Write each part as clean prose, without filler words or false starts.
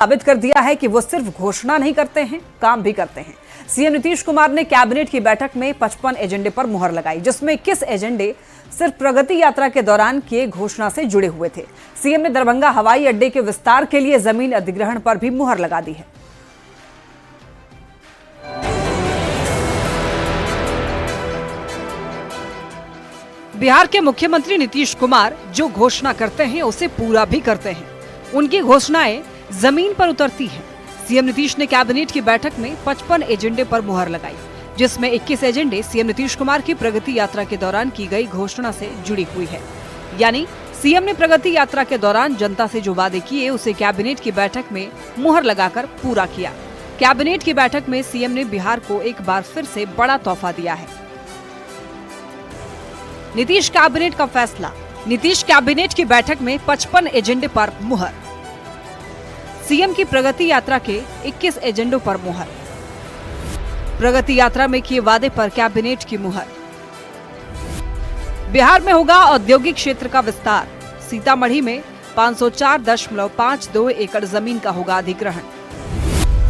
साबित कर दिया है कि वो सिर्फ घोषणा नहीं करते हैं, काम भी करते हैं। सीएम नीतीश कुमार ने कैबिनेट की बैठक में 55 एजेंडे पर मुहर लगाई, जिसमें 21 एजेंडे सिर्फ प्रगति यात्रा के दौरान किए घोषणा से जुड़े हुए थे। सीएम ने दरभंगा हवाई अड्डे के विस्तार के लिए जमीन अधिग्रहण पर भी मुहर लगा दी है। बिहार के मुख्यमंत्री नीतीश कुमार जो घोषणा करते हैं उसे पूरा भी करते हैं। उनकी घोषणाएं जमीन पर उतरती हैं। सीएम नीतीश ने कैबिनेट की बैठक में 55 एजेंडे पर मुहर लगाई, जिसमें 21 एजेंडे सीएम नीतीश कुमार की प्रगति यात्रा के दौरान की गई घोषणा से जुड़ी हुई है। यानी सीएम ने प्रगति यात्रा के दौरान जनता से जो वादे किए उसे कैबिनेट की बैठक में मुहर लगाकर पूरा किया। कैबिनेट की बैठक में सीएम ने बिहार को एक बार फिर से बड़ा तोहफा दिया है। नीतीश कैबिनेट का फैसला। नीतीश कैबिनेट की बैठक में 55 एजेंडे पर मुहर। सीएम की प्रगति यात्रा के 21 एजेंडों पर मुहर। प्रगति यात्रा में किए वादे पर कैबिनेट की मुहर। बिहार में होगा औद्योगिक क्षेत्र का विस्तार। सीतामढ़ी में 504.52 एकड़ जमीन का होगा अधिग्रहण।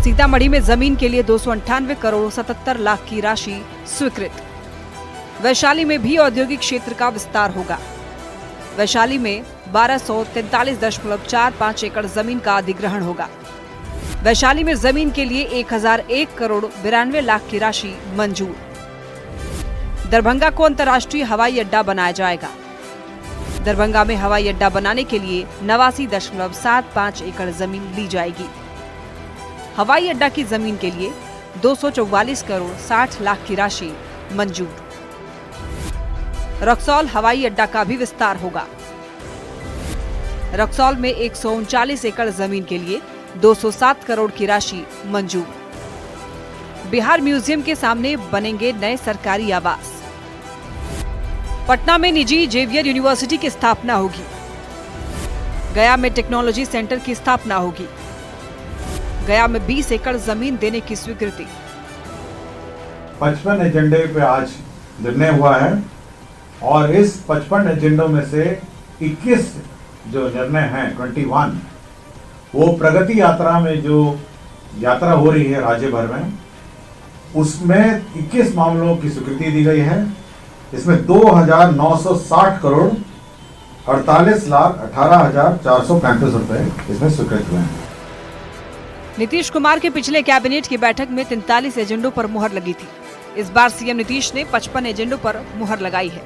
सीतामढ़ी में जमीन के लिए 298 करोड़ 77 लाख की राशि स्वीकृत। वैशाली में भी औद्योगिक क्षेत्र का विस्तार होगा। वैशाली में 1243.45 एकड़ जमीन का अधिग्रहण होगा। वैशाली में जमीन के लिए 1001 करोड़ 92 लाख की राशि मंजूर। दरभंगा को अंतर्राष्ट्रीय हवाई अड्डा बनाया जाएगा। दरभंगा में हवाई अड्डा बनाने के लिए 89.75 एकड़ जमीन ली जाएगी। हवाई अड्डा की जमीन के लिए 244 करोड़ 60 लाख की राशि मंजूर। रक्सौल हवाई अड्डा का भी विस्तार होगा। रक्सौल में 139 एकड़ जमीन के लिए 207 करोड़ की राशि मंजूर। बिहार म्यूजियम के सामने बनेंगे नए सरकारी आवास। पटना में निजी जेवियर यूनिवर्सिटी की स्थापना होगी। गया में टेक्नोलॉजी सेंटर की स्थापना होगी। गया में 20 एकड़ जमीन देने की स्वीकृति। 55 एजेंडे पे आज निर्णय हुआ है और इस 55 एजेंडों में से 21 जो निर्णय हैं 21 वो प्रगति यात्रा में जो यात्रा हो रही है राज्य भर में, उसमें 21 मामलों की स्वीकृति दी गई है। इसमें 2,960 करोड़ 48,18,435 रुपए इसमें स्वीकृत हुए हैं। नीतीश कुमार के पिछले कैबिनेट की बैठक में 43 एजेंडों पर मुहर लगी थी। इस बार सीएम नीतीश ने 55 एजेंडों पर मुहर लगाई है।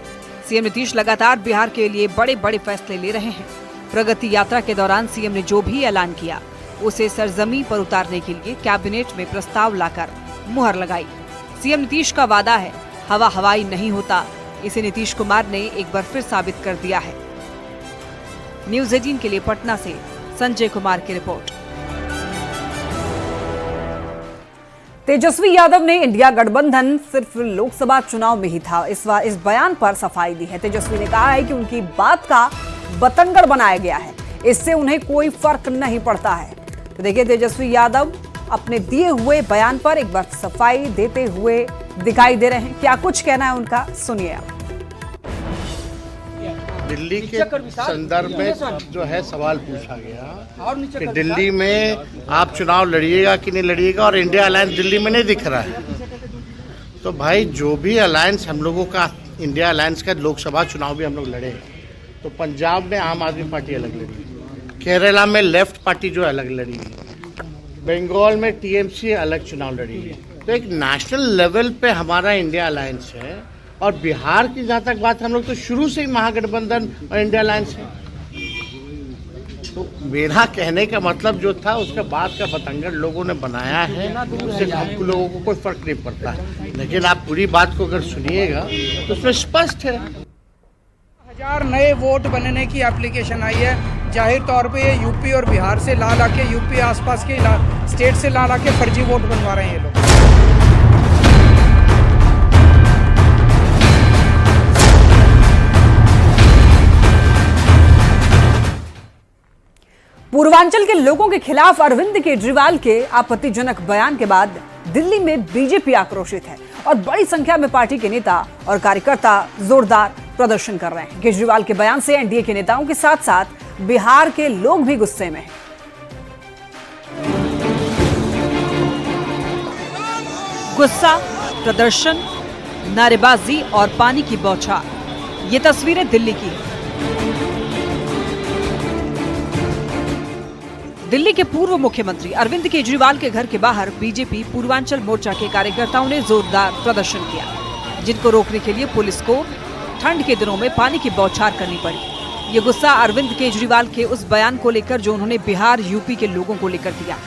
सीएम नीतीश लगातार बिहार के लिए बड़े बड़े फैसले ले रहे हैं। प्रगति यात्रा के दौरान सीएम ने जो भी ऐलान किया उसे सरजमी पर उतारने के लिए कैबिनेट में प्रस्ताव लाकर मुहर लगाई। सीएम नीतीश का वादा है, हवा हवाई नहीं होता। इसे नीतीश कुमार ने एक बार फिर साबित कर दिया है। न्यूज़ 18 के लिए पटना से संजय कुमार की रिपोर्ट। तेजस्वी यादव ने इंडिया गठबंधन सिर्फ लोकसभा चुनाव में ही था, इस बयान पर सफाई दी है। तेजस्वी ने कहा है कि उनकी बात का बतंगड़ बनाया गया है, इससे उन्हें कोई फर्क नहीं पड़ता है। तो देखिए, तेजस्वी यादव अपने दिए हुए बयान पर एक बार सफाई देते हुए दिखाई दे रहे हैं। क्या कुछ कहना है उनका, सुनिए आप। दिल्ली के संदर्भ में जो है सवाल पूछा गया कि दिल्ली में आप चुनाव लड़िएगा कि नहीं लड़िएगा, और इंडिया अलायंस दिल्ली में नहीं दिख रहा है। तो भाई जो भी अलायंस हम लोगों का, इंडिया अलायंस का लोकसभा चुनाव भी हम लोग लड़े, तो पंजाब में आम आदमी पार्टी अलग लड़ी, केरला में लेफ्ट पार्टी जो अलग लड़ी, बंगाल में टीएमसी अलग चुनाव लड़ी। तो एक नेशनल लेवल पे हमारा इंडिया अलायंस है, और बिहार की जहाँ तक बात, हम लोग तो शुरू से ही महागठबंधन और इंडिया अलायंस है। तो मेरा कहने का मतलब जो था, उसके बाद का बतंगड़ लोगों ने बनाया है, उससे हम लोगों को कोई फर्क नहीं पड़ता है। लेकिन आप पूरी बात को अगर सुनिएगा तो उसमें स्पष्ट है। 1000 नए वोट बनने की एप्लीकेशन आई है। जाहिर तौर पे ये यूपी और बिहार से ला के, यूपी आसपास के स्टेट से ला के फर्जी वोट बनवा रहे हैं ये लोग। पूर्वांचल के लोगों के खिलाफ अरविंद केजरीवाल के आपत्तिजनक बयान के बाद दिल्ली में बीजेपी आक्रोशित है और बड़ी संख्या में पार्टी के नेता और कार्यकर्ता जोरदार प्रदर्शन कर रहे हैं। केजरीवाल के बयान से एनडीए के नेताओं के साथ साथ बिहार के लोग भी गुस्से में हैं। गुस्सा, प्रदर्शन, नारेबाजी और पानी की बौछार, ये तस्वीरें दिल्ली की हैं। दिल्ली के पूर्व मुख्यमंत्री अरविंद केजरीवाल के घर के बाहर बीजेपी पूर्वांचल मोर्चा के कार्यकर्ताओं ने जोरदार प्रदर्शन किया, जिनको रोकने के लिए पुलिस को ठंड के दिनों में पानी की बौछार करनी पड़ी। ये गुस्सा अरविंद केजरीवाल के उस बयान को लेकर जो उन्होंने बिहार, यूपी के लोगों को लेकर दिया।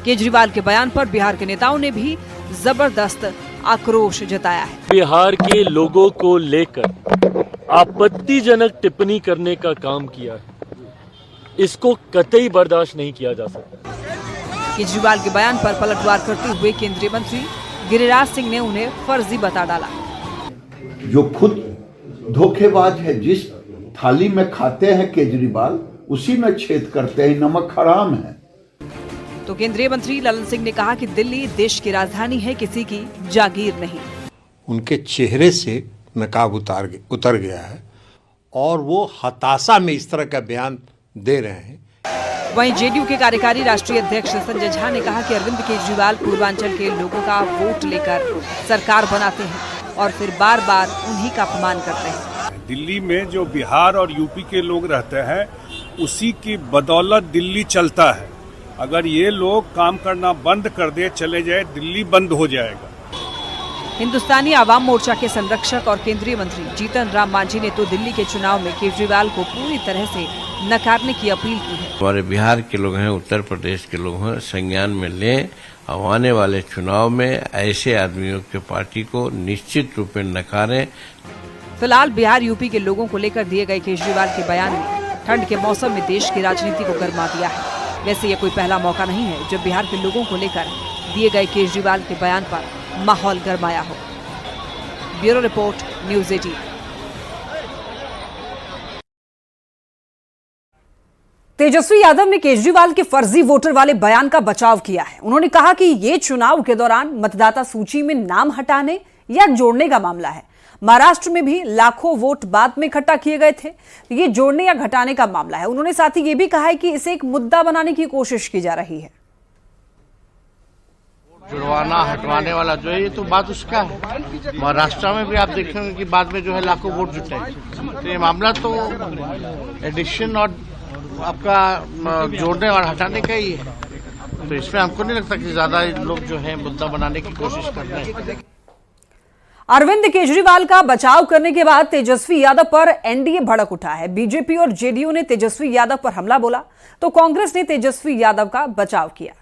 केजरीवाल के बयान पर बिहार के नेताओं ने भी जबरदस्त आक्रोश जताया है। बिहार के लोगों को लेकर आपत्तिजनक टिप्पणी करने का काम किया है, इसको कतई बर्दाश्त नहीं किया जा सकता। केजरीवाल के बयान पर पलटवार करते हुए केंद्रीय मंत्री गिरिराज सिंह ने उन्हें फर्जी बता डाला। जो खुद धोखेबाज है, जिस थाली में खाते हैं केजरीवाल उसी में छेद करते हैं, नमक हराम है। तो केंद्रीय मंत्री ललन सिंह ने कहा कि दिल्ली देश की राजधानी है, किसी की जागीर नहीं। उनके चेहरे से नकाब उतर गया है और वो हताशा में इस तरह का बयान दे रहे हैं। वहीं जेडीयू के कार्यकारी राष्ट्रीय अध्यक्ष संजय झा ने कहा कि अरविंद केजरीवाल पूर्वांचल के लोगों का वोट लेकर सरकार बनाते हैं और फिर बार बार उन्हीं का अपमान करते हैं। दिल्ली में जो बिहार और यूपी के लोग रहते हैं उसी की बदौलत दिल्ली चलता है। अगर ये लोग काम करना बंद कर दे, चले जाए, दिल्ली बंद हो जाएगा। हिंदुस्तानी आवाम मोर्चा के संरक्षक और केंद्रीय मंत्री जीतन राम मांझी ने तो दिल्ली के चुनाव में केजरीवाल को पूरी तरह से नकारने की अपील की है। हमारे बिहार के लोग हैं, उत्तर प्रदेश के लोग हैं, संज्ञान में लें और आने वाले चुनाव में ऐसे आदमियों के पार्टी को निश्चित रूप में नकारें। फिलहाल बिहार, यूपी के लोगों को लेकर दिए गए केजरीवाल के बयान ने ठंड के मौसम में देश की राजनीति को गरमा दिया है। वैसे ये कोई पहला मौका नहीं है जब बिहार के लोगों को लेकर दिए गए केजरीवाल के बयान पर माहौल गरमाया हो। Bureau report, news 18। Tejashwi Yadav ने केजरीवाल के फर्जी वोटर वाले बयान का बचाव किया है। उन्होंने कहा कि ये चुनाव के दौरान मतदाता सूची में नाम हटाने या जोड़ने का मामला है। महाराष्ट्र में भी लाखों वोट बाद में इकट्ठा किए गए थे, तो ये जोड़ने या घटाने का मामला है। उन्होंने साथ ही ये भी कहा है कि इसे एक मुद्दा बनाने की कोशिश की जा रही है। जुड़वाना हटवाने वाला जो है ये तो बात उसका है। महाराष्ट्र में भी आप देखेंगे कि बाद में जो है लाखों वोट जुटे, तो ये मामला तो एडिशन और आपका जोड़ने और हटाने का ही है। तो इसमें हमको नहीं लगता कि ज्यादा लोग जो है मुद्दा बनाने की कोशिश कर रहे हैं। अरविंद केजरीवाल का बचाव करने के बाद तेजस्वी यादव पर एनडीए भड़क उठा है। बीजेपी और जेडीयू ने तेजस्वी यादव पर हमला बोला तो कांग्रेस ने तेजस्वी यादव का बचाव किया।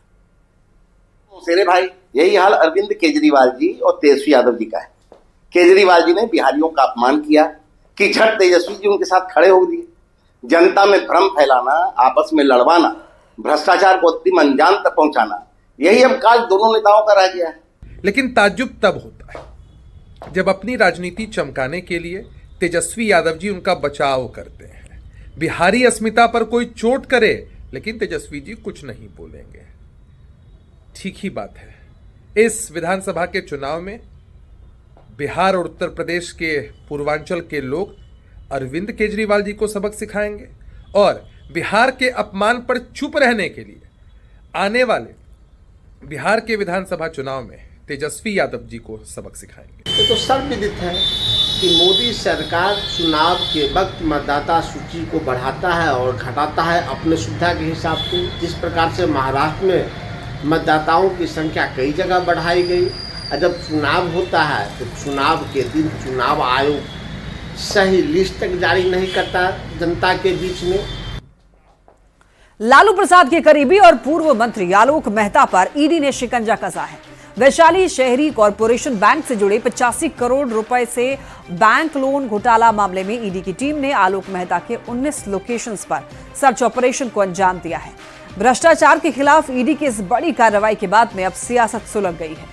मेरे भाई, यही हाल अरविंद केजरीवाल जी और तेजस्वी यादव जी का है। केजरीवाल जी ने बिहारियों का अपमान किया कि झट तेजस्वी जी उनके साथ खड़े हो दिए। जनता में भ्रम फैलाना, आपस में लड़वाना, भ्रष्टाचार को अंतिम अंजाम तक पहुंचाना, यही अब काज दोनों नेताओं का रह गया है। लेकिन ताज्जुब तब होता है जब अपनी राजनीति चमकाने के लिए तेजस्वी यादव जी उनका बचाव करते हैं। बिहारी अस्मिता पर कोई चोट करे लेकिन तेजस्वी जी कुछ नहीं बोलेंगे। ठीक ही बात है। इस विधानसभा के चुनाव में बिहार और उत्तर प्रदेश के पूर्वांचल के लोग अरविंद केजरीवाल जी को सबक सिखाएंगे और बिहार के अपमान पर चुप रहने के लिए आने वाले बिहार के विधानसभा चुनाव में तेजस्वी यादव जी को सबक सिखाएंगे। ये तो सर्वविदित है कि मोदी सरकार चुनाव के वक्त मतदाता सूची को बढ़ाता है और घटाता है अपने सुविधा के हिसाब से। जिस प्रकार से महाराष्ट्र में मतदाताओं की संख्या कई जगह बढ़ाई गई, और जब चुनाव होता है तो चुनाव के दिन चुनाव आयोग सही लिस्ट तक जारी नहीं करता जनता के बीच में। लालू प्रसाद के करीबी और पूर्व मंत्री आलोक मेहता पर ईडी ने शिकंजा कसा है। वैशाली शहरी कॉरपोरेशन बैंक से जुड़े 85 करोड़ रुपए से बैंक लोन घोटाला मामले में ईडी की टीम ने आलोक मेहता के 19 लोकेशंस पर सर्च ऑपरेशन को अंजाम दिया है। भ्रष्टाचार के खिलाफ ईडी की इस बड़ी कार्रवाई के बाद में अब सियासत सुलग गई है।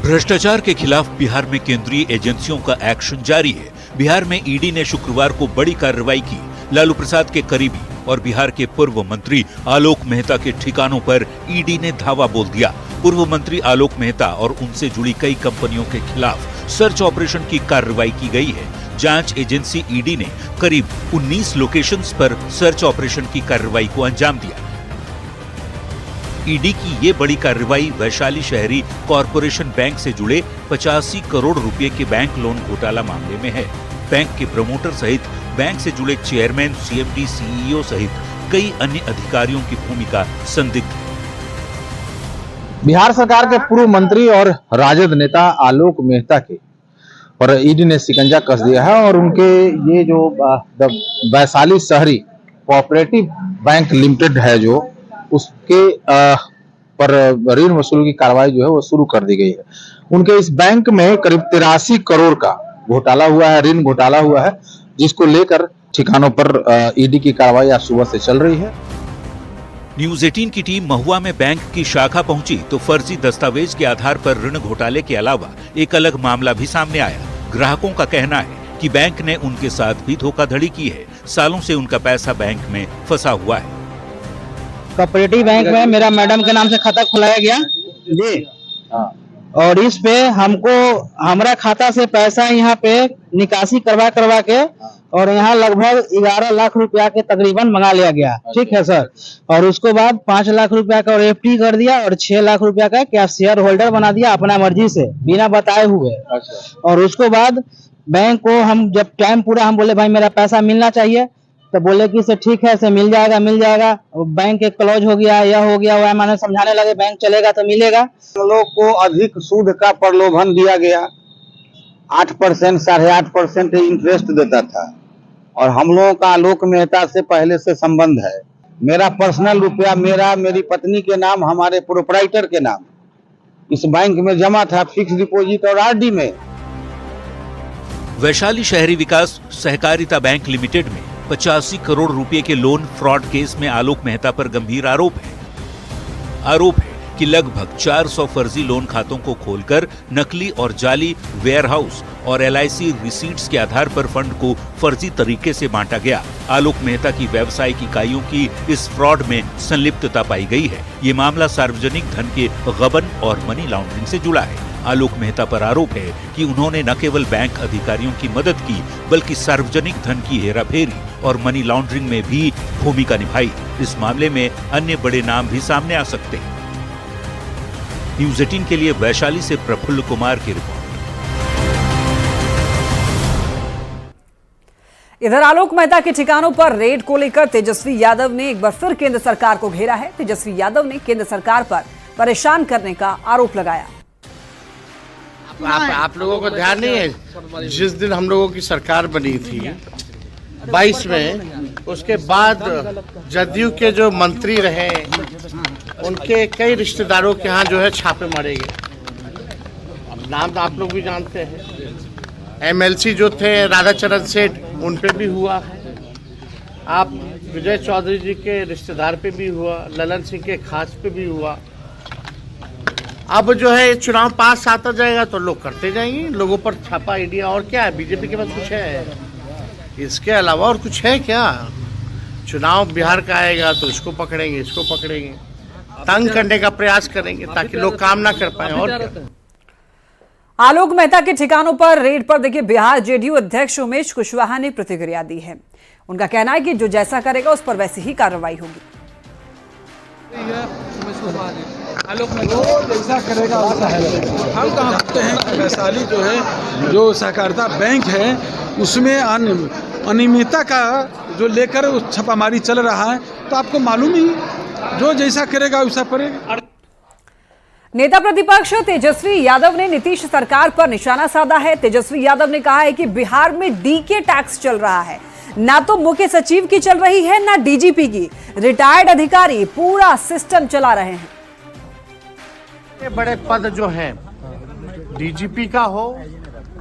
भ्रष्टाचार के खिलाफ बिहार में केंद्रीय एजेंसियों का एक्शन जारी है। बिहार में ईडी ने शुक्रवार को बड़ी कार्रवाई की। लालू प्रसाद के करीबी और बिहार के पूर्व मंत्री आलोक मेहता के ठिकानों पर ईडी ने धावा बोल दिया। पूर्व मंत्री आलोक मेहता और उनसे जुड़ी कई कंपनियों के खिलाफ सर्च ऑपरेशन की कार्रवाई की गई है। जांच एजेंसी ईडी ने करीब 19 लोकेशंस पर सर्च ऑपरेशन की कार्रवाई को अंजाम दिया। ईडी की ये बड़ी कार्रवाई वैशाली शहरी कॉरपोरेशन बैंक से जुड़े 85 करोड़ रुपए के बैंक लोन घोटाला मामले में है। बैंक के प्रमोटर सहित बैंक से जुड़े चेयरमैन, सीएमडी, सीईओ सहित कई अन्य अधिकारियों की भूमिका संदिग्ध है। बिहार सरकार के पूर्व मंत्री और राजद नेता आलोक मेहता के और ईडी ने शिकंजा कस दिया है और उनके ये जो वैशाली शहरी कोऑपरेटिव बैंक लिमिटेड है जो उसके पर ऋण वसूली की कार्रवाई जो है वो शुरू कर दी गई है। उनके इस बैंक में करीब 83 करोड़ का घोटाला हुआ है, ऋण घोटाला हुआ है, जिसको लेकर ठिकानों पर ईडी की कार्रवाई आज सुबह से चल रही है। न्यूज 18 की टीम महुआ में बैंक की शाखा पहुंची तो फर्जी दस्तावेज के आधार पर ऋण घोटाले के अलावा एक अलग मामला भी सामने आया। ग्राहकों का कहना है कि बैंक ने उनके साथ भी धोखाधड़ी की है। सालों से उनका पैसा बैंक में फंसा हुआ है। कोऑपरेटिव बैंक में मेरा मैडम के नाम से खाता खुलाया गया जी, और इस पे हमको हमारा खाता से पैसा यहाँ पे निकासी करवा के और यहाँ लगभग 11 लाख रुपया के तकरीबन मंगा लिया गया। ठीक है सर। और उसको बाद 5 लाख रुपया का एफडी कर दिया और 6 लाख रुपया का क्या शेयर होल्डर बना दिया अपना मर्जी से बिना बताए हुए। और उसको बाद बैंक को हम जब टाइम पूरा हम बोले भाई मेरा पैसा मिलना चाहिए तो बोले कि से ठीक है से मिल जाएगा। बैंक एक क्लोज हो गया, यह हो गया, वह मैंने समझाने लगे बैंक चलेगा तो मिलेगा। लोग को अधिक सूद का प्रलोभन दिया गया। 8%, 8.5% इंटरेस्ट देता था और हम लोगों का आलोक मेहता से पहले से संबंध है। मेरा पर्सनल रुपया मेरी पत्नी के नाम, हमारे प्रोपराइटर के नाम इस बैंक में जमा था, फिक्स डिपॉजिट और आरडी में। वैशाली शहरी विकास सहकारिता बैंक लिमिटेड में 85 करोड़ रुपए के लोन फ्रॉड केस में आलोक मेहता पर गंभीर आरोप है कि लगभग 400 फर्जी लोन खातों को खोलकर नकली और जाली वेयरहाउस और एलआईसी रिसीट्स के आधार पर फंड को फर्जी तरीके से बांटा गया। आलोक मेहता की व्यावसायिक इकाइयों की इस फ्रॉड में संलिप्तता पाई गई है। ये मामला सार्वजनिक धन के गबन और मनी लॉन्ड्रिंग से जुड़ा है। आलोक मेहता पर आरोप है कि उन्होंने न केवल बैंक अधिकारियों की मदद की बल्कि सार्वजनिक धन की हेराफेरी और मनी लॉन्ड्रिंग में भी भूमिका निभाई। इस मामले में अन्य बड़े नाम भी सामने आ सकते हैं। न्यूज 18 के लिए वैशाली से प्रफुल्ल कुमार की रिपोर्ट। इधर आलोक मेहता के ठिकानों पर रेड को लेकर तेजस्वी यादव ने एक बार फिर केंद्र सरकार को घेरा है। तेजस्वी यादव ने केंद्र सरकार पर परेशान करने का आरोप लगाया। आप लोगों को ध्यान नहीं है, जिस दिन हम लोगों की सरकार बनी थी 22 में, उसके बाद जदयू के जो मंत्री रहे उनके कई रिश्तेदारों के यहाँ जो है छापे मारे गए। अब नाम तो आप लोग भी जानते हैं। एमएलसी जो थे राधाचरण सेठ, उन पे भी हुआ है। आप विजय चौधरी जी के रिश्तेदार पे भी हुआ, ललन सिंह के खास पे भी हुआ। अब जो है चुनाव पास आता जाएगा तो लोग करते जाएंगे, लोगों पर छापा ईडिया। और क्या है, बीजेपी के पास कुछ है इसके अलावा और कुछ है क्या? चुनाव बिहार का आएगा तो इसको पकड़ेंगे, इसको पकड़ेंगे, तंग करने का प्रयास करेंगे ताकि लोग काम ना कर पाए। और क्या? आलोक मेहता के ठिकानों पर रेड पर देखिए बिहार जेडीयू अध्यक्ष उमेश कुशवाहा ने प्रतिक्रिया दी है। उनका कहना है कि जो जैसा करेगा उस पर वैसी ही कार्रवाई होगी। आलोक मेहता जैसा करेगा वैसा है। हम कहते हैं कि वैशाली जो है जो सहकारिता बैंक है उसमें अनियमितता का जो लेकर छापामारी चल रहा है, तो आपको मालूम ही जो जैसा करेगा वैसा पड़ेगा। नेता प्रतिपक्ष तेजस्वी यादव ने नीतीश सरकार पर निशाना साधा है। तेजस्वी यादव ने कहा है कि बिहार में डीके टैक्स चल रहा है, ना तो मुख्य सचिव की चल रही है ना डीजीपी की। रिटायर्ड अधिकारी पूरा सिस्टम चला रहे हैं। बड़े पद जो हैं डीजीपी का हो,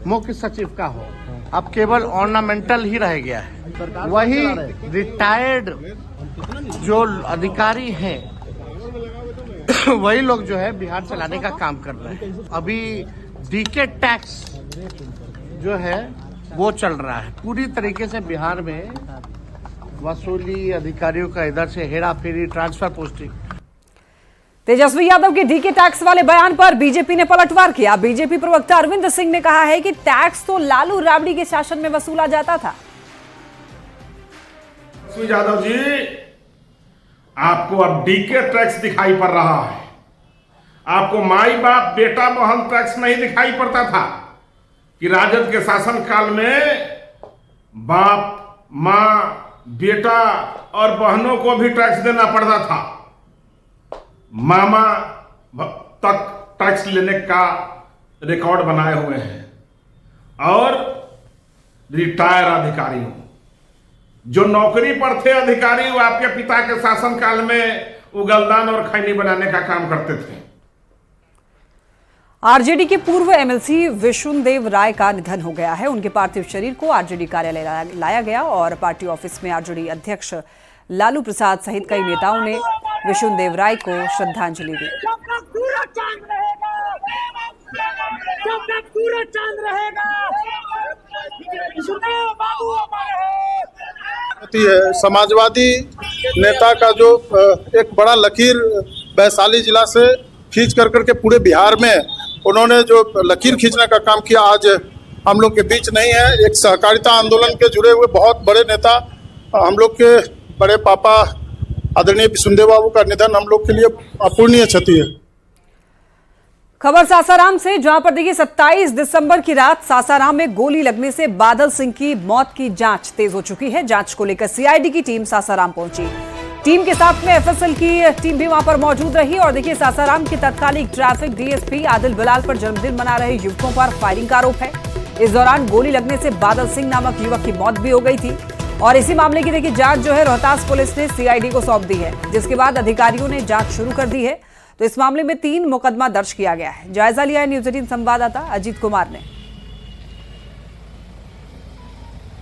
मुख्य सचिव का हो, अब केवल ऑर्नामेंटल ही रह गया है। वही रिटायर्ड जो अधिकारी हैं वही लोग जो है बिहार चलाने का काम कर रहे हैं। अभी डीके टैक्स जो है वो चल रहा है पूरी तरीके से बिहार में। वसूली, अधिकारियों का इधर से हेरा फेरी, ट्रांसफर पोस्टिंग। तेजस्वी यादव के डीके टैक्स वाले बयान पर बीजेपी ने पलटवार किया। बीजेपी प्रवक्ता अरविंद सिंह ने कहा है कि टैक्स तो लालू राबड़ी के शासन में वसूला जाता था। तेजस्वी यादव जी, आपको अब डीके टैक्स दिखाई पड़ रहा है। आपको माई बाप बेटा बहन टैक्स नहीं दिखाई पड़ता था कि राजद के शासन काल में बाप माँ बेटा और बहनों को भी टैक्स देना पड़ता था। मामा तक टैक्स लेने का रिकॉर्ड बनाए हुए हैं। और रिटायर अधिकारियों जो नौकरी पर थे अधिकारी, वो आपके पिता के शासन काल में उगलदान और खैनी बनाने का काम करते थे। आरजेडी के पूर्व एमएलसी विशुनदेव राय का निधन हो गया है। उनके पार्थिव शरीर को आरजेडी कार्यालय लाया गया और पार्टी ऑफिस में आरजेडी अध्यक्ष लालू प्रसाद सहित कई नेताओं ने विशुनदेव राय को श्रद्धांजलि दी। समाजवादी नेता का जो एक बड़ा लकीर वैशाली जिला से खींच करके पूरे बिहार में उन्होंने जो लकीर खींचने का काम किया, आज हम लोग के बीच नहीं है। एक सहकारिता आंदोलन के जुड़े हुए बहुत बड़े नेता, हम लोग के बड़े पापा आदरणीय विशुनदेव बाबू का निधन हम लोग के लिए अपूर्णीय क्षति है। खबर सासाराम से, जहां पर देखिए 27 दिसंबर की रात सासाराम में गोली लगने से बादल सिंह की मौत की जांच तेज हो चुकी है। जांच को लेकर सीआईडी की टीम सासाराम पहुंची। टीम के साथ में एफएसएल की टीम भी वहां पर मौजूद रही और देखिए सासाराम के तत्कालीन ट्रैफिक डीएसपी आदिल बिलाल पर जन्मदिन मना रहे युवकों पर फायरिंग का आरोप है। इस दौरान गोली लगने से बादल सिंह नामक युवक की मौत भी हो गई थी और इसी मामले की देखिए जांच जो है रोहतास पुलिस ने सीआईडी को सौंप दी है, जिसके बाद अधिकारियों ने जांच शुरू कर दी है। तो इस मामले में 3 मुकदमा दर्ज किया गया है। जायजा लिया है न्यूज 18 संवाददाता अजीत कुमार ने।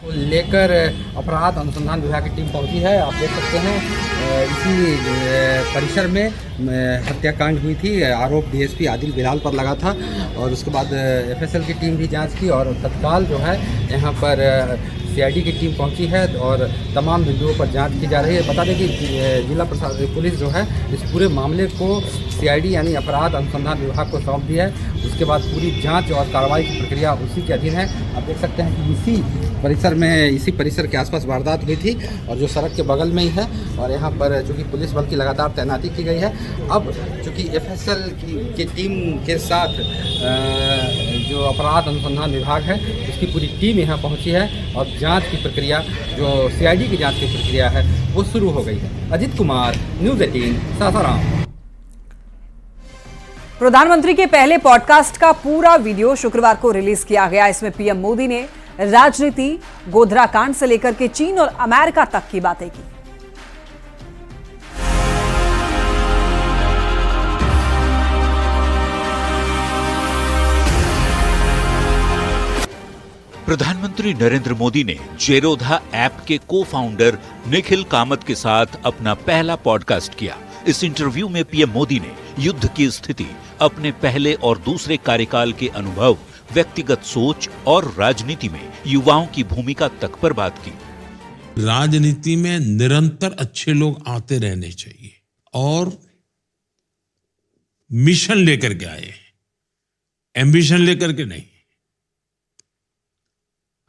लेकर अपराध अनुसंधान विभाग की टीम पहुंची है। आप देख सकते हैं इसी परिसर में हत्याकांड हुई थी। आरोप डीएसपी आदिल बिलाल पर लगा था और उसके बाद एफएसएल की टीम भी जांच की और तत्काल जो है यहाँ पर सीआईडी की टीम पहुंची है और तमाम बिंदुओं पर जांच की जा रही है। बता दें कि जिला प्रशासन पुलिस जो है इस पूरे मामले को सीआईडी यानी अपराध अनुसंधान विभाग को सौंप दी है। उसके बाद पूरी जांच और कार्रवाई की प्रक्रिया उसी के अधीन है। आप देख सकते हैं कि इसी परिसर के आसपास वारदात हुई थी और जो सड़क के बगल में ही है और यहाँ पर चूँकि पुलिस बल की लगातार तैनाती की गई है। अब चूँकि एफएसएल की टीम के साथ जो अपराध अनुसंधान विभाग है उसकी पूरी टीम यहाँ पहुँची है और जांच की प्रक्रिया जो सीआईडी की जांच की प्रक्रिया है वो शुरू हो गई है। अजीत कुमार, न्यूज 18 सासाराम। प्रधानमंत्री के पहले पॉडकास्ट का पूरा वीडियो शुक्रवार को रिलीज किया गया। इसमें पीएम मोदी ने राजनीति, गोधरा कांड से लेकर के चीन और अमेरिका तक की बातें की। प्रधानमंत्री नरेंद्र मोदी ने जेरोधा ऐप के को-फाउंडर निखिल कामत के साथ अपना पहला पॉडकास्ट किया। इस इंटरव्यू में पीएम मोदी ने युद्ध की स्थिति, अपने पहले और दूसरे कार्यकाल के अनुभव, व्यक्तिगत सोच और राजनीति में युवाओं की भूमिका तक पर बात की। राजनीति में निरंतर अच्छे लोग आते रहने चाहिए और मिशन लेकर के आए, एम्बिशन लेकर के नहीं।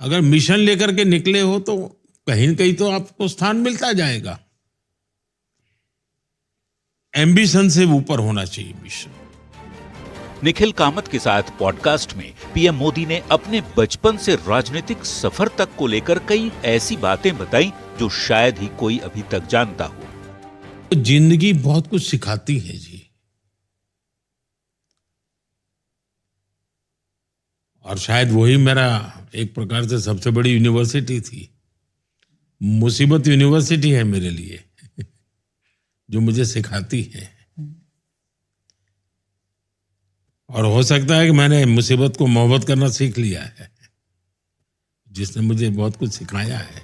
अगर मिशन लेकर के निकले हो तो कहीं न कहीं तो आपको स्थान मिलता जाएगा। एम्बिशन से ऊपर होना चाहिए मिशन। निखिल कामत के साथ पॉडकास्ट में पीएम मोदी ने अपने बचपन से राजनीतिक सफर तक को लेकर कई ऐसी बातें बताई जो शायद ही कोई अभी तक जानता हो। जिंदगी बहुत कुछ सिखाती है जी, और शायद वही मेरा एक प्रकार से सबसे बड़ी यूनिवर्सिटी थी। मुसीबत यूनिवर्सिटी है मेरे लिए जो मुझे सिखाती है। और हो सकता है कि मैंने मुसीबत को मोहब्बत करना सीख लिया है, जिसने मुझे बहुत कुछ सिखाया है।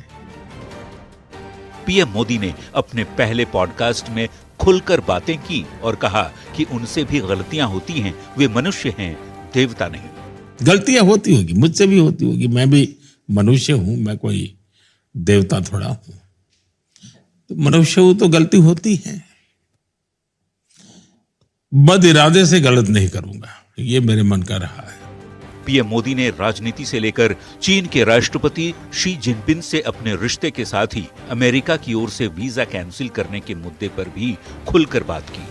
पीएम मोदी ने अपने पहले पॉडकास्ट में खुलकर बातें की और कहा कि उनसे भी गलतियां होती हैं, वे मनुष्य हैं, देवता नहीं। गलतियां होती होगी, मुझसे भी होती होगी, मैं भी मनुष्य हूं, मैं कोई देवता थोड़ा हूं। तो मनुष्य हूं तो गलती होती है। बद इरादे से गलत नहीं करूंगा, ये मेरे मन का रहा है। पीएम मोदी ने राजनीति से लेकर चीन के राष्ट्रपति शी जिनपिंग से अपने रिश्ते के साथ ही अमेरिका की ओर से वीजा कैंसिल करने के मुद्दे पर भी खुलकर बात की।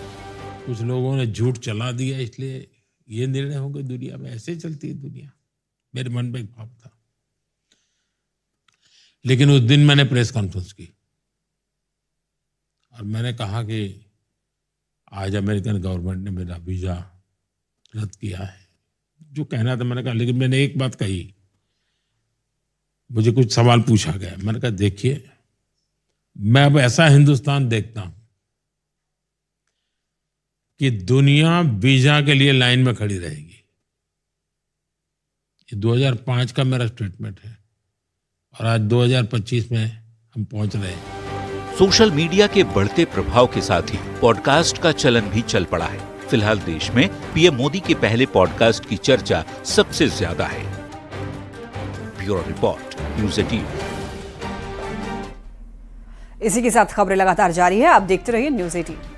कुछ लोगों ने झूठ चला दिया, इसलिए ये निर्णय हो गया। दुनिया में ऐसे चलती है दुनिया, मेरे मन में एक भाव था। लेकिन उस दिन मैंने प्रेस कॉन्फ्रेंस की और मैंने कहा कि आज अमेरिकन गवर्नमेंट ने मेरा वीजा रद्द किया है। जो कहना था मैंने कहा, लेकिन मैंने एक बात कही, मुझे कुछ सवाल पूछा गया। मैंने कहा देखिए, मैं अब ऐसा हिंदुस्तान देखता हूं कि दुनिया वीजा के लिए लाइन में खड़ी रहेगी। ये 2005 का मेरा स्टेटमेंट है और आज 2025 में हम पहुंच रहे हैं। सोशल मीडिया के बढ़ते प्रभाव के साथ ही पॉडकास्ट का चलन भी चल पड़ा है। फिलहाल देश में पीएम मोदी के पहले पॉडकास्ट की चर्चा सबसे ज्यादा है। Bureau report, news 18। इसी के साथ खबरें लगातार जारी है, आप देखते रहिए न्यूज़ 18।